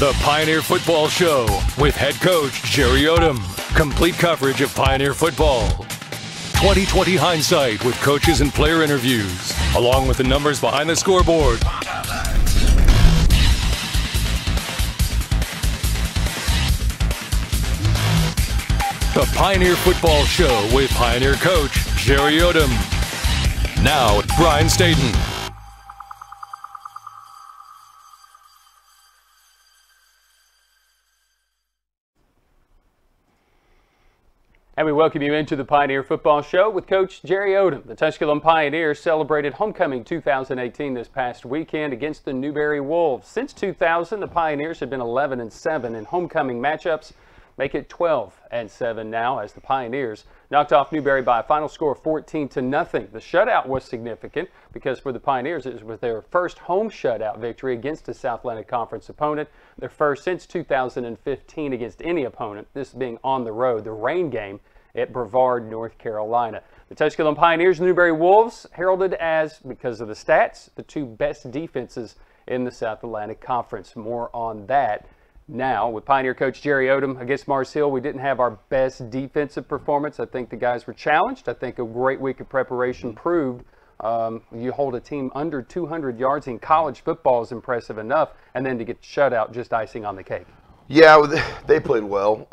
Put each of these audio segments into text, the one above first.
The Pioneer Football Show with head coach Jerry Odom. Complete coverage of Pioneer football. 2020 hindsight with coaches and player interviews, along with the numbers behind the scoreboard. The Pioneer Football Show with Pioneer coach Jerry Odom. Now, Brian Staten. And we welcome you into the Pioneer Football Show with Coach Jerry Odom. The Tusculum Pioneers celebrated homecoming 2018 this past weekend against the Newberry Wolves. Since 2000, the Pioneers have been 11-7 in homecoming matchups, make it 12-7 now as the Pioneers knocked off Newberry by a final score of 14-0. The shutout was significant because for the Pioneers it was their first home shutout victory against a South Atlantic Conference opponent, their first since 2015 against any opponent, this being on the road, the rain game at Brevard, North Carolina. The Tusculum Pioneers and Newberry Wolves heralded as, because of the stats, the two best defenses in the South Atlantic Conference. More on that now with Pioneer coach Jerry Odom. Against Mars Hill, we didn't have our best defensive performance. I think the guys were challenged. I think a great week of preparation proved you hold a team under 200 yards in college football is impressive enough, and then to get shut out, just icing on the cake. Yeah, they played well.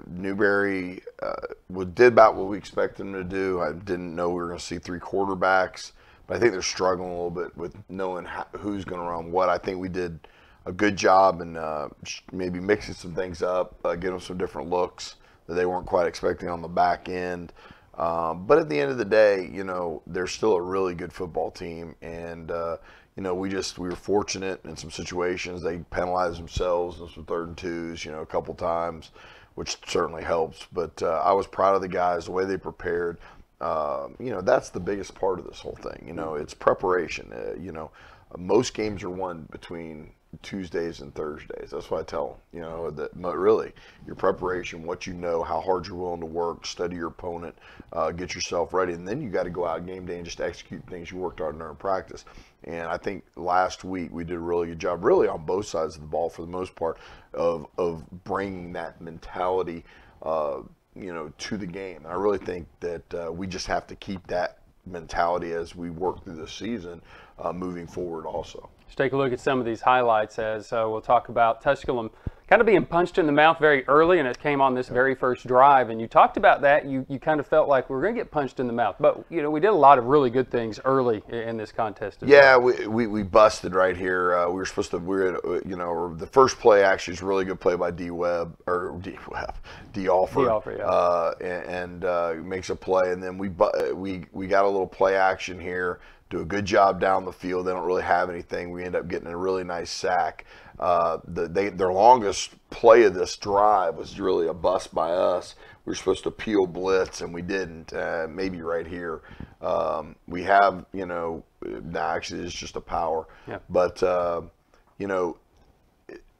Newberry did about what we expected them to do. I didn't know we were going to see three quarterbacks, but I think they're struggling a little bit with knowing who's going to run what. I think we did a good job in maybe mixing some things up, getting them some different looks that they weren't quite expecting on the back end. But at the end of the day, they're still a really good football team, and we were fortunate in some situations. They penalized themselves in some 3rd and 2s, a couple times, which certainly helps. But I was proud of the guys, the way they prepared. That's the biggest part of this whole thing. It's preparation. Most games are won between Tuesdays and Thursdays. That's what I tell them, that really your preparation, what how hard you're willing to work, study your opponent, get yourself ready, and then you got to go out game day and just execute things you worked hard during practice. And I think last week we did a really good job, really on both sides of the ball for the most part, of bringing that mentality, to the game. And I really think that we just have to keep that mentality as we work through the season, moving forward also. Let's take a look at some of these highlights as we'll talk about Tusculum kind of being punched in the mouth very early, and it came on this very first drive. And you talked about that. You kind of felt like we were going to get punched in the mouth. But, we did a lot of really good things early in this contest. Yeah, we busted right here. The first play actually is a really good play by D. Alford. And makes a play. And then we got a little play action here. Do a good job down the field. They don't really have anything. We end up getting a really nice sack. Their longest play of this drive was really a bust by us. We were supposed to peel blitz, and we didn't. Maybe right here. We have, actually it's just a power. Yeah. But,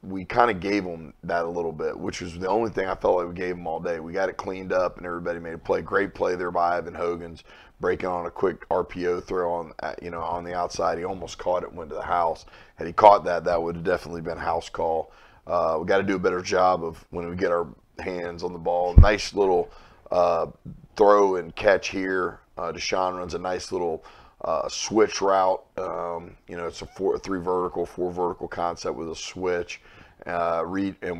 we kind of gave them that a little bit, which was the only thing I felt like we gave them all day. We got it cleaned up, and everybody made a play. Great play there by Ivan Hogan's, breaking on a quick RPO throw on the outside. He almost caught it, went to the house. Had he caught that, that would have definitely been house call. We got to do a better job of when we get our hands on the ball. Nice little throw and catch here. Deshaun runs a nice little switch route. It's a 4 vertical concept with a switch. And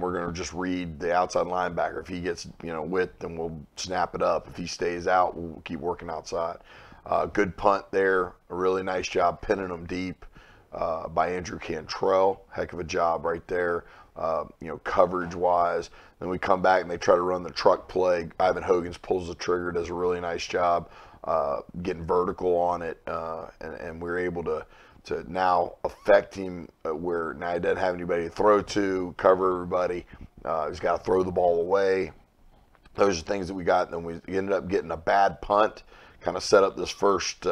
we're going to just read the outside linebacker. If he gets width, then we'll snap it up. If he stays out, we'll keep working outside. Good punt there. A really nice job pinning them deep by Andrew Cantrell. Heck of a job right there. Coverage wise. Then we come back and they try to run the truck play. Ivan Hogan's pulls the trigger, does a really nice job getting vertical on it, and we're able to now affect him where now he doesn't have anybody to throw to, cover everybody. He's got to throw the ball away. Those are things that we got. And then we ended up getting a bad punt, kind of set up this first,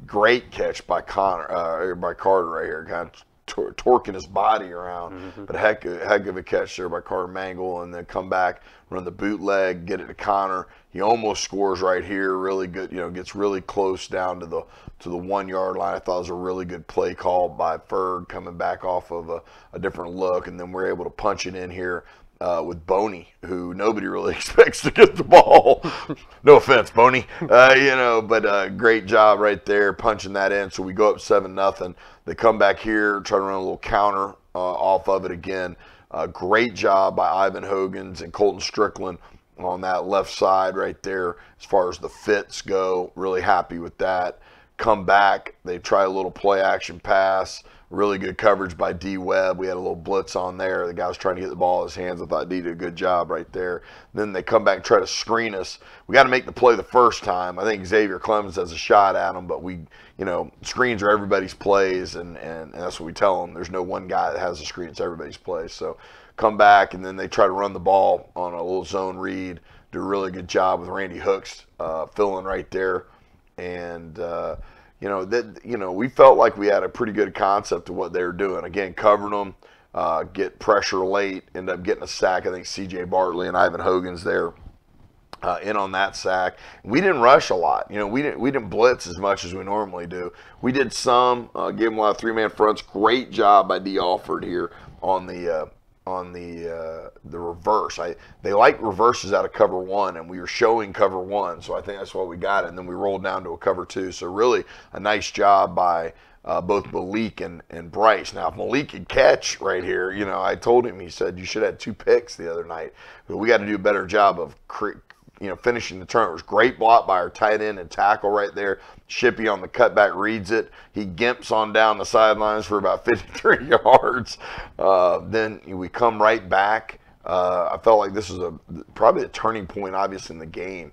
great catch by Carter right here. Kind of torquing his body around. But heck of a catch there by Carter Mangle, and then come back, run the bootleg, get it to Connor. He almost scores right here. Really good, gets really close down to the 1 yard line. I thought it was a really good play call by Ferg coming back off of a different look, and then we're able to punch it in here with Boney, who nobody really expects to get the ball. No offense, Boney, but great job right there punching that in. So we go up 7-0. They come back here, try to run a little counter off of it again. Great job by Ivan Hogans and Colton Strickland on that left side right there as far as the fits go. Really happy with that. Come back, they try a little play action pass. Really good coverage by D. Webb. We had a little blitz on there. The guy was trying to get the ball in his hands. I thought D did a good job right there. Then they come back and try to screen us. We got to make the play the first time. I think Xavier Clemens has a shot at him, but screens are everybody's plays, and that's what we tell them. There's no one guy that has a screen. It's everybody's plays. So come back, and then they try to run the ball on a little zone read. Do a really good job with Randy Hooks filling right there. And we felt like we had a pretty good concept of what they were doing. Again, covering them, get pressure late, end up getting a sack. I think C.J. Bartley and Ivan Hogans there in on that sack. We didn't rush a lot. We didn't blitz as much as we normally do. We did some, gave them a lot of three-man fronts. Great job by D. Alford here on the reverse. They like reverses out of cover one, and we were showing cover one, so I think that's what we got. And then we rolled down to a cover two. So really a nice job by both Malik and Bryce. Now, if Malik could catch right here, I told him, he said, you should have had 2 picks the other night. But we got to do a better job of finishing the turnovers. Great block by our tight end and tackle right there. Shippy on the cutback reads it. He gimps on down the sidelines for about 53 yards. Then we come right back. I felt like this was probably a turning point, obviously, in the game.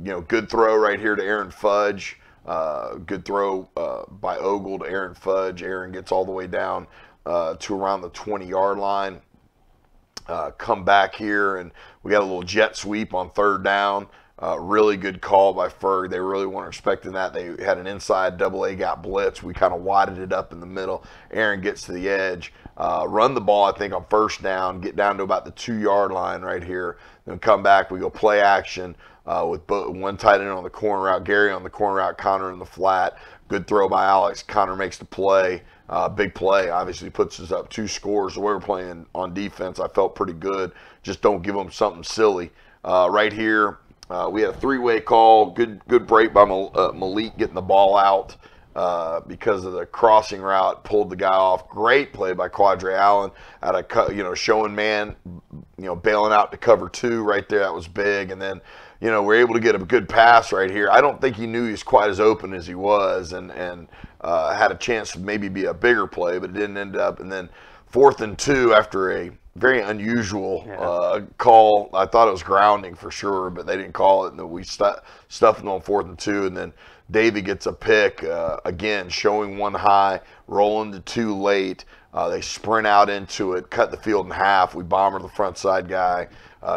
Good throw right here to Aaron Fudge. Good throw by Ogle to Aaron Fudge. Aaron gets all the way down to around the 20-yard line. Come back here, and we got a little jet sweep on 3rd down. Really good call by Ferg. They really weren't expecting that. They had an inside double-A gap blitz. We kind of wadded it up in the middle. Aaron gets to the edge. Run the ball, I think, on 1st down. Get down to about the 2-yard line right here. Then come back. We go play action with one tight end on the corner route, Gary on the corner route, Connor in the flat. Good throw by Alex. Connor makes the play. Big play, obviously puts us up 2 scores. The way we're playing on defense, I felt pretty good. Just don't give them something silly. Right here, we had a 3-way call. Good break by Malik getting the ball out because of the crossing route. Pulled the guy off. Great play by Quadre Allen at a showing man, bailing out to cover 2 right there. That was big. And then, we're able to get a good pass right here. I don't think he knew he was quite as open as he was, and had a chance to maybe be a bigger play, but it didn't end up. And then 4th and 2 after a very unusual call. I thought it was grounding for sure, but they didn't call it, and then we stuffed them on 4th and 2, and then Davey gets a pick, again, showing 1 high, rolling to 2 late. They sprint out into it, cut the field in half. We bomber the front side guy,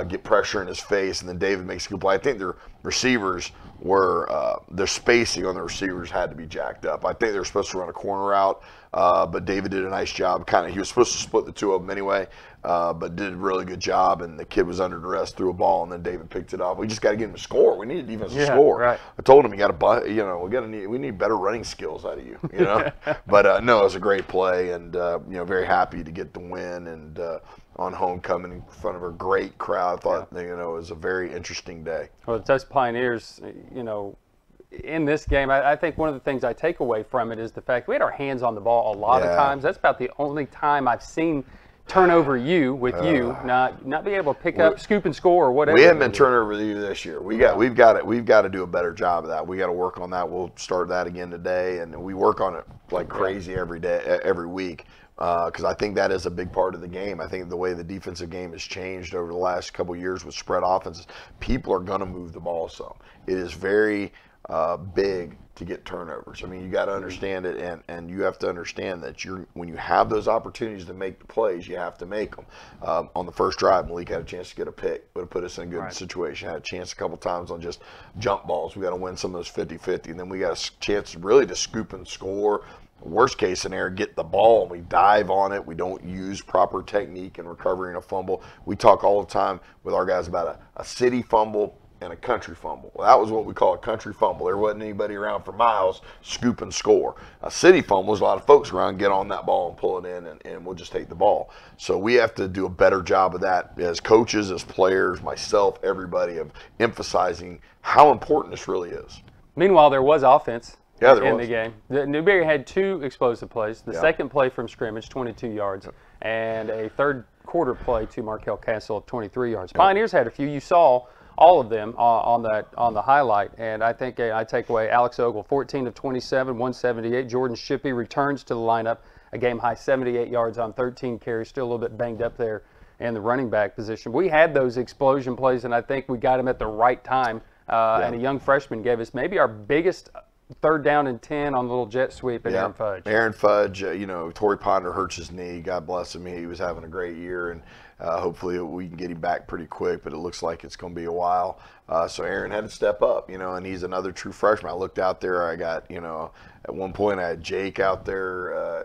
get pressure in his face, and then David makes a good play. I think their receivers were, their spacing on the receivers had to be jacked up. I think they were supposed to run a corner route, but David did a nice job. He was supposed to split the 2 of them anyway, but did a really good job, and the kid was under duress, threw a ball, and then David picked it off. We just got to get him to score. We need a defensive score. Right. I told him we need better running skills out of you, But no, it was a great play, and very happy to get the win, and on homecoming in front of a great crowd. I thought it was a very interesting day. Well, the Tusk Pioneers, in this game, I think one of the things I take away from it is the fact we had our hands on the ball a lot of times. That's about the only time I've seen turnover with you, not be able to pick up, scoop and score or whatever. We haven't been turnover you this year. We've got to do a better job of that. We got to work on that. We'll start that again today, and we work on it like crazy every day, every week. Because I think that is a big part of the game. I think the way the defensive game has changed over the last couple of years with spread offenses, people are going to move the ball some. It is very big to get turnovers. I mean, you got to understand it, and you have to understand that when you have those opportunities to make the plays, you have to make them. On the first drive, Malik had a chance to get a pick, would have put us in a good situation. Had a chance a couple times on just jump balls. We got to win some of those 50-50, and then we got a chance really to scoop and score. Worst case scenario, get the ball and we dive on it. We don't use proper technique in recovering a fumble. We talk all the time with our guys about a city fumble and a country fumble. Well, that was what we call a country fumble. There wasn't anybody around for miles, scoop and score. A city fumble is a lot of folks around, get on that ball and pull it in, and we'll just take the ball. So we have to do a better job of that as coaches, as players, myself, everybody, of emphasizing how important this really is. Meanwhile, there was offense in was. the game. Newberry had 2 explosive plays. The second play from scrimmage, 22 yards, and a third quarter play to Markel Castle of 23 yards. Pioneers had a few. You saw all of them on the highlight, and I think I take away Alex Ogle, 14 of 27, 178. Jordan Shippey returns to the lineup, a game-high 78 yards on 13 carries, still a little bit banged up there in the running back position. We had those explosion plays, and I think we got them at the right time, and a young freshman gave us maybe our biggest third down and 10 on the little jet sweep at Aaron Fudge. Aaron Fudge, Torrey Ponder hurts his knee. God bless him. He was having a great year, and hopefully we can get him back pretty quick, but it looks like it's going to be a while. So Aaron had to step up, and he's another true freshman. I looked out there. I got, at one point I had Jake out there.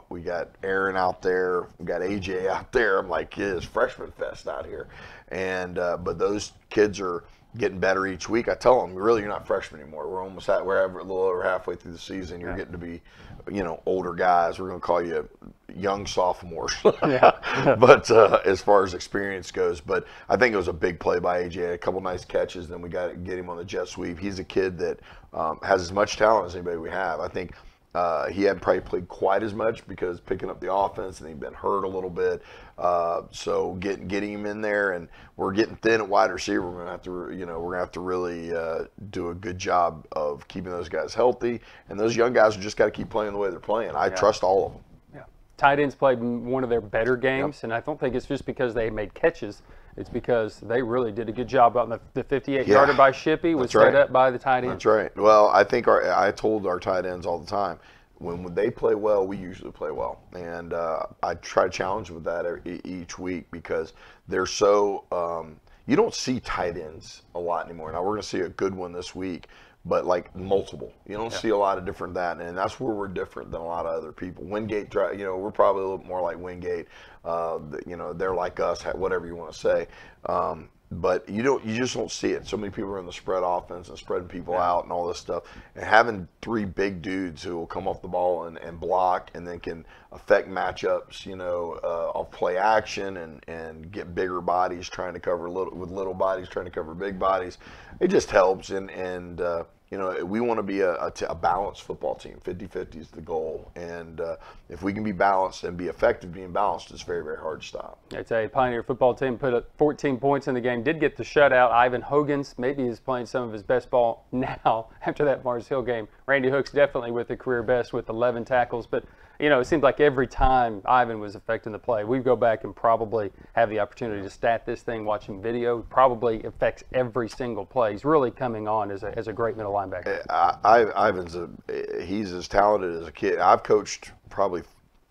We got Aaron out there. We got AJ out there. I'm like, it is freshman fest out here. And but those kids are getting better each week. I tell them, really, you're not freshmen anymore. We're a little over halfway through the season. You're getting to be, older guys. We're going to call you young sophomores. But as far as experience goes, but I think it was a big play by AJ. A couple nice catches. Then we got to get him on the jet sweep. He's a kid that has as much talent as anybody we have. I think he hadn't probably played quite as much because picking up the offense, and he'd been hurt a little bit. So getting him in there, and we're getting thin at wide receiver. We're gonna have to really do a good job of keeping those guys healthy. And those young guys have just got to keep playing the way they're playing. I trust all of them. Yeah, tight ends played one of their better games, and I don't think it's just because they made catches. It's because they really did a good job on the 58-yarder by Shippey was set up by the tight end. That's right. Well, I think I told our tight ends all the time, when they play well, we usually play well. And I try to challenge them with that each week because they're so you don't see tight ends a lot anymore. Now, we're going to see a good one this week, but like multiple. You don't see a lot of different that, and that's where we're different than a lot of other people. Wingate, we're probably a little more like Wingate. They're like us, whatever you want to say. But you just don't see it. So many people are in the spread offense and spreading people out and all this stuff. And having 3 big dudes who will come off the ball and block and then can affect matchups, off play action and get bigger bodies trying to cover little bodies trying to cover big bodies. It just helps. And we want to be a balanced football team. 50-50 is the goal. And if we can be balanced and be effective being balanced, it's very, very hard to stop. It's a Pioneer football team put up 14 points in the game. Did get the shutout. Ivan Hogan's maybe is playing some of his best ball now after that Mars Hill game. Randy Hook's definitely with the career best with 11 tackles. But, it seems like every time Ivan was affecting the play, we go back and probably have the opportunity to stat this thing, watching video. Probably affects every single play. He's really coming on as a great middle linebacker. Ivan's he's as talented as a kid. I've coached probably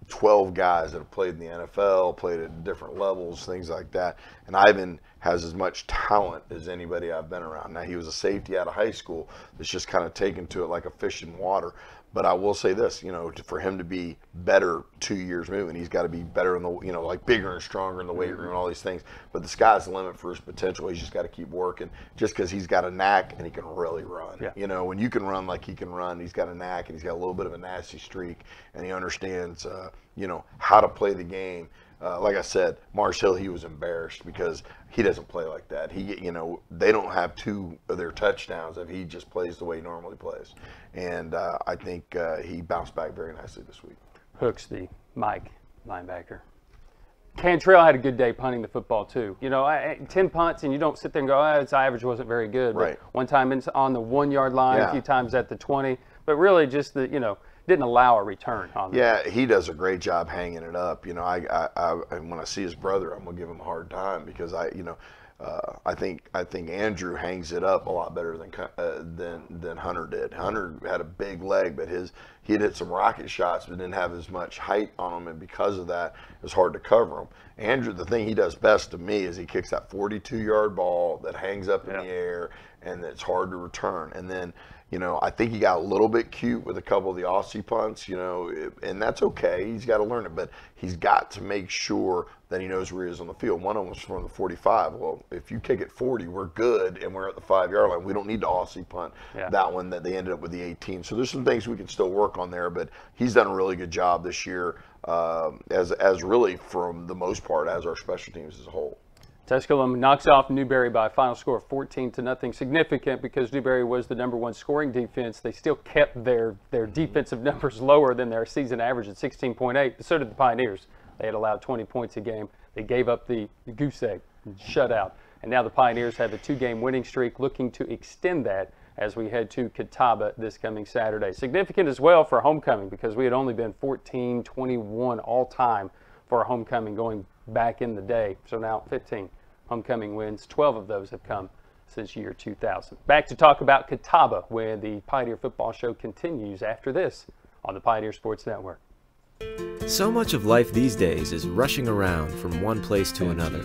12 guys that have played in the NFL, played at different levels, things like that. And Ivan has as much talent as anybody I've been around. Now, he was a safety out of high school that's just kind of taken to it like a fish in water. But I will say this, for him to be better 2 years moving, he's got to be better in the, like bigger and stronger in the weight room and all these things. But the sky's the limit for his potential. He's just got to keep working just because he's got a knack and he can really run. Yeah. When you can run like he can run, he's got a knack and he's got a little bit of a nasty streak and he understands, how to play the game. Like I said, Mars Hill, he was embarrassed because he doesn't play like that. They don't have 2 of their touchdowns if he just plays the way he normally plays. And I think he bounced back very nicely this week. Hooks, the Mike linebacker. Cantrell had a good day punting the football too. 10 punts and you don't sit there and go, his average wasn't very good. Right. But one time it's on the 1-yard line, a few times at the 20. But really just didn't allow a return on that. Yeah, he does a great job hanging it up. When I see his brother, I'm gonna give him a hard time because I think Andrew hangs it up a lot better than Hunter did. Hunter had a big leg, but he had hit some rocket shots, but didn't have as much height on him, and because of that, it was hard to cover him. Andrew, the thing he does best to me is he kicks that 42-yard ball that hangs up in the air, and it's hard to return. And then I think he got a little bit cute with a couple of the Aussie punts, and that's okay. He's got to learn it, but he's got to make sure that he knows where he is on the field. One of them was from the 45. Well, if you kick it 40, we're good, and we're at the 5-yard line. We don't need to Aussie punt that one that they ended up with the 18. So there's some things we can still work on there, but he's done a really good job this year, as really, from the most part, as our special teams as a whole. Tusculum knocks off Newberry by a final score of 14-0. Significant because Newberry was the #1 scoring defense. They still kept their defensive numbers lower than their season average at 16.8, but so did the Pioneers. They had allowed 20 points a game. They gave up the goose egg, shutout. And now the Pioneers have a 2-game winning streak, looking to extend that as we head to Catawba this coming Saturday. Significant as well for homecoming because we had only been 14-21 all time for a homecoming going back in the day. So now 15 homecoming wins. 12 of those have come since year 2000. Back to talk about Catawba, where the Pioneer Football Show continues after this on the Pioneer Sports Network. So much of life these days is rushing around from one place to another.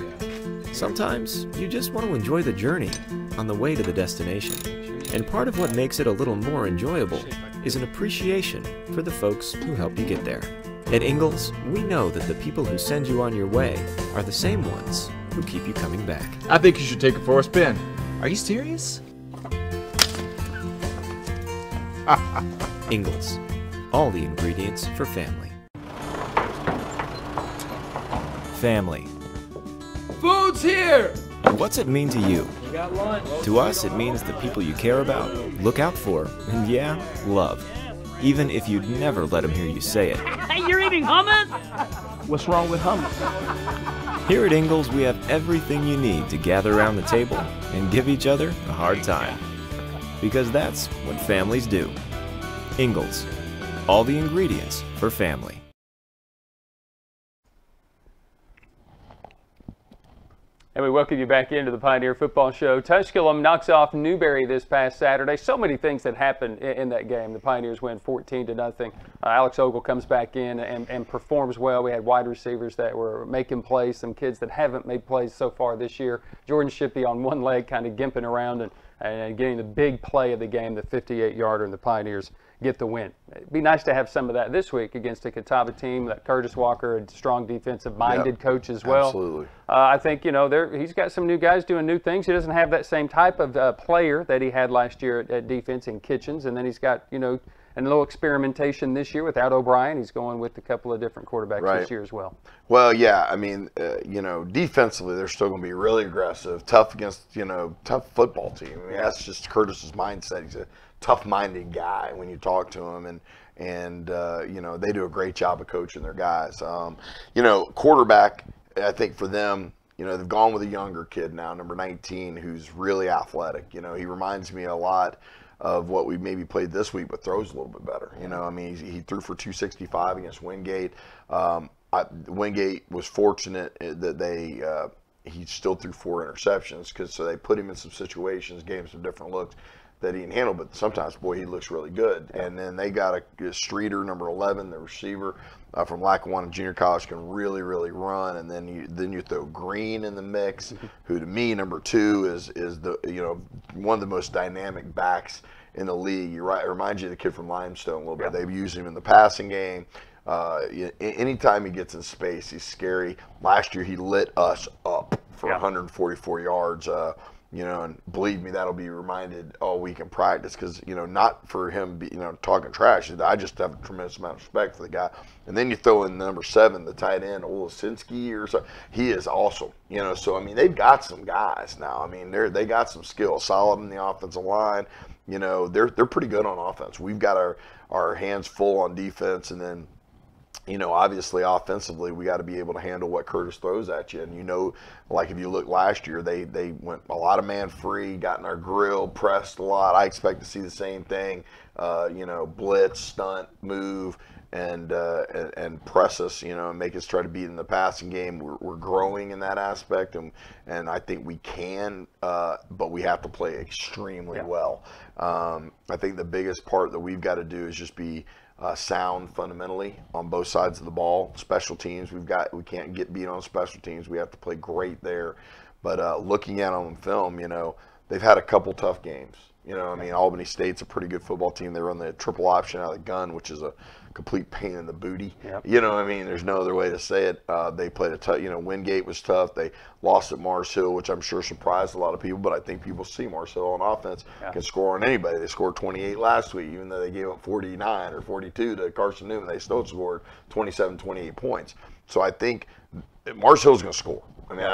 Sometimes you just want to enjoy the journey on the way to the destination. And part of what makes it a little more enjoyable is an appreciation for the folks who help you get there. At Ingalls, we know that the people who send you on your way are the same ones who keep you coming back. I think you should take it for a spin. Are you serious? Ingalls, all the ingredients for family. Family. Food's here! What's it mean to you? We got lunch. To us, it means the people you care about, look out for, and yeah, love. Even if you'd never let them hear you say it. Hey, you're eating hummus? What's wrong with hummus? Here at Ingalls, we have everything you need to gather around the table and give each other a hard time. Because that's what families do. Ingalls, all the ingredients for family. And we welcome you back into the Pioneer Football Show. Tusculum knocks off Newberry this past Saturday. So many things that happened in that game. The Pioneers win 14-0. Alex Ogle comes back in and performs well. We had wide receivers that were making plays, some kids that haven't made plays so far this year. Jordan Shippey on one leg kind of gimping around and getting the big play of the game, the 58-yarder, and the Pioneers get the win. It'd be nice to have some of that this week against a Catawba team, that Curtis Walker, a strong defensive-minded coach as well. Absolutely. I think, he's got some new guys doing new things. He doesn't have that same type of player that he had last year at defense in Kitchens, and then he's got, a little experimentation this year without O'Brien. He's going with a couple of different quarterbacks this year as well. Well, yeah, I mean, defensively, they're still going to be really aggressive, tough against, tough football team. I mean, that's just Curtis's mindset. He's a tough-minded guy when you talk to him, and they do a great job of coaching their guys. Quarterback, I think for them, they've gone with a younger kid now, number 19, who's really athletic. He reminds me a lot of what we maybe played this week, but throws a little bit better. He threw for 265 against Wingate. Wingate was fortunate that he still threw 4 interceptions so they put him in some situations, gave him some different looks that he can handle, but sometimes, boy, he looks really good. And then they got a Streeter, number 11, the receiver from Lackawanna Junior College, can really, really run. And then you throw Green in the mix, who to me, number 2, is the one of the most dynamic backs in the league. You're right. It reminds you of the kid from Limestone a little bit. They've used him in the passing game. Anytime he gets in space, he's scary. Last year, he lit us up for 144 yards. And believe me, that'll be reminded all week in practice because, not for him, talking trash. I just have a tremendous amount of respect for the guy. And then you throw in the number 7, the tight end, Olasinski or so. He is awesome. So, I mean, they've got some guys now. I mean, they got some skill, solid in the offensive line. They're pretty good on offense. We've got our hands full on defense, and then, obviously offensively, we got to be able to handle what Curtis throws at you. And, like if you look last year, they went a lot of man free, got in our grill, pressed a lot. I expect to see the same thing, blitz, stunt, move, and press us, and make us try to beat in the passing game. We're growing in that aspect, and I think we can, but we have to play extremely well. I think the biggest part that we've got to do is just be sound fundamentally on both sides of the ball. Special teams, we can't get beat on special teams. We have to play great there. But looking at them on film, they've had a couple tough games. You know, I mean, Albany State's a pretty good football team. They run the triple option out of the gun, which is a complete pain in the booty. Yep. You know what I mean? There's no other way to say it. They played a tough, you know, Wingate was tough. They lost at Mars Hill, which I'm sure surprised a lot of people, but I think people see Mars Hill on offense can score on anybody. They scored 28 last week, even though they gave up 49 or 42 to Carson Newman. They still scored 27, 28 points. So I think Mars Hill's going to score. I mean,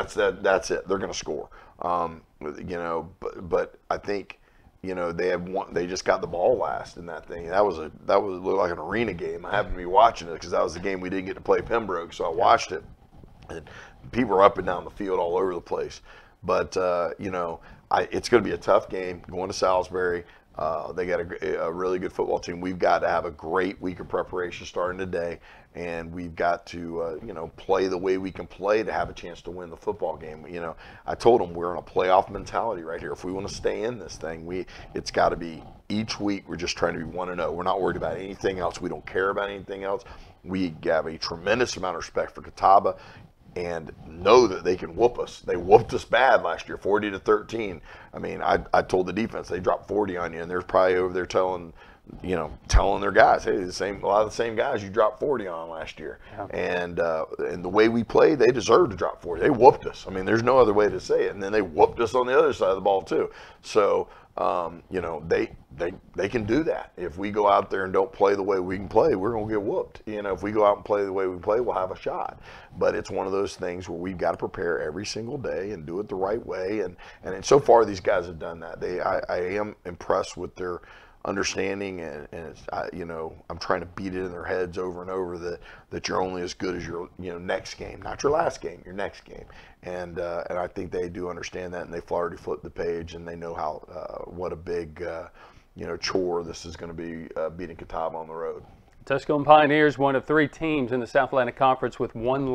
that's it. They're going to score. You know, but I think, you know, they just got the ball last in that thing. That looked like an arena game. I happened to be watching it because that was the game we didn't get to play Pembroke, so I watched it. And people are up and down the field all over the place. But you know, it's going to be a tough game going to Salisbury. They got a really good football team. We've got to have a great week of preparation starting today, and we've got to you know, play the way we can play to have a chance to win the football game. You know, I told them we're in a playoff mentality right here. If we want to stay in this thing, it's got to be each week. We're just trying to be 1-0. We're not worried about anything else. We don't care about anything else. We have a tremendous amount of respect for Catawba, and know that they can whoop us. They whooped us bad last year, 40-13. I mean, I told the defense they dropped 40 on you, and they're probably over there telling their guys, hey, a lot of the same guys you dropped 40 on last year. Yeah. And the way we played, they deserved to drop 40. They whooped us. I mean, there's no other way to say it. And then they whooped us on the other side of the ball too. So you know, they can do that. If we go out there and don't play the way we can play, we're going to get whooped. You know, if we go out and play the way we play, we'll have a shot. But it's one of those things where we've got to prepare every single day and do it the right way. And so far, these guys have done that. I am impressed with their understanding, and it's, you know, I'm trying to beat it in their heads over and over that you're only as good as your, you know, next game, not your last game, your next game. And I think they do understand that, and they've already flipped the page, and they know how what a big you know, chore this is going to be, beating Catawba on the road. Tusculum Pioneers, one of 3 teams in the South Atlantic Conference with one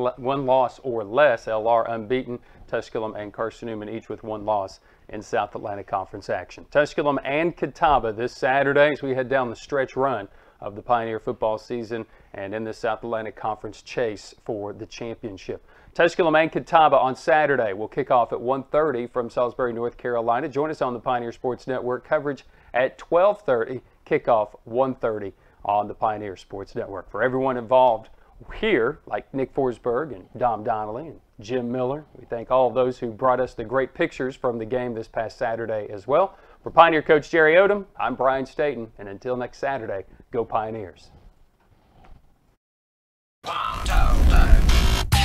loss or less. LR unbeaten. Tusculum and Carson Newman each with 1 loss in South Atlantic Conference action. Tusculum and Catawba this Saturday as we head down the stretch run of the Pioneer football season and in the South Atlantic Conference chase for the championship. Tusculum and Catawba on Saturday will kick off at 1:30 from Salisbury, North Carolina. Join us on the Pioneer Sports Network. Coverage at 12:30, kickoff 1:30 on the Pioneer Sports Network. For everyone involved here, like Nick Forsberg and Dom Donnelly and Jim Miller, we thank all of those who brought us the great pictures from the game this past Saturday as well. For Pioneer coach Jerry Odom, I'm Brian Staten, and until next Saturday, go Pioneers.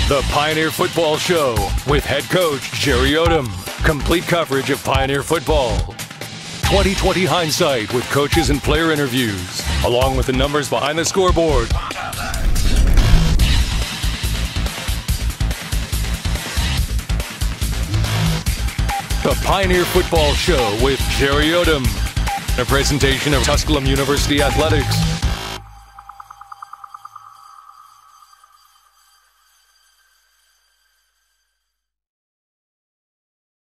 The Pioneer Football Show with head coach Jerry Odom. Complete coverage of Pioneer football. 2020 hindsight with coaches and player interviews, along with the numbers behind the scoreboard. The Pioneer Football Show with Jerry Odom. A presentation of Tusculum University Athletics.